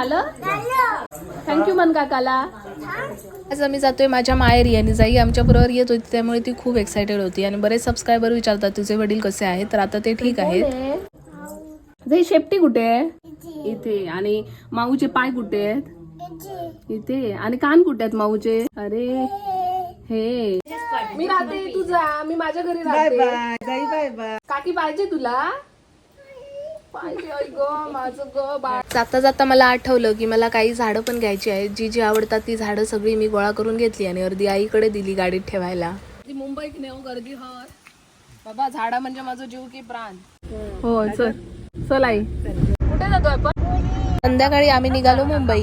झालं थँक्यू मन काकाला. आज आम्ही जातोय माझ्या माहेरी आणि जाई आमच्या बरोबर येत होती त्यामुळे ती खूप एक्साइटेड होती आणि बरेच सबस्क्रायबर विचारतात तुझे वडील कसे आहेत तर आता ते ठीक आहेत. जाई शेपटी कुठे आहे इथे आणि माऊचे पाय कुठे आहेत इथे आणि कान कुठे आहेत माऊचे. अरे हे मी राहते तुझा मी माझ्या घरी राहते. काकी पाहिजे तुला जाता जाता मला आठवलं की मला काही झाडं पण घ्यायची आहेत जी जी आवडतात ती झाडं सगळी मी गोळा करून घेतली आणि अर्धी आईकडे दिली गाडीत ठेवायला. मुंबईत नेऊ गर्दी हर बाबा झाडा म्हणजे माझं जीव की प्राण. हो चल चल आई कुठे जातोय आपण. संध्याकाळी आम्ही निघालो मुंबई.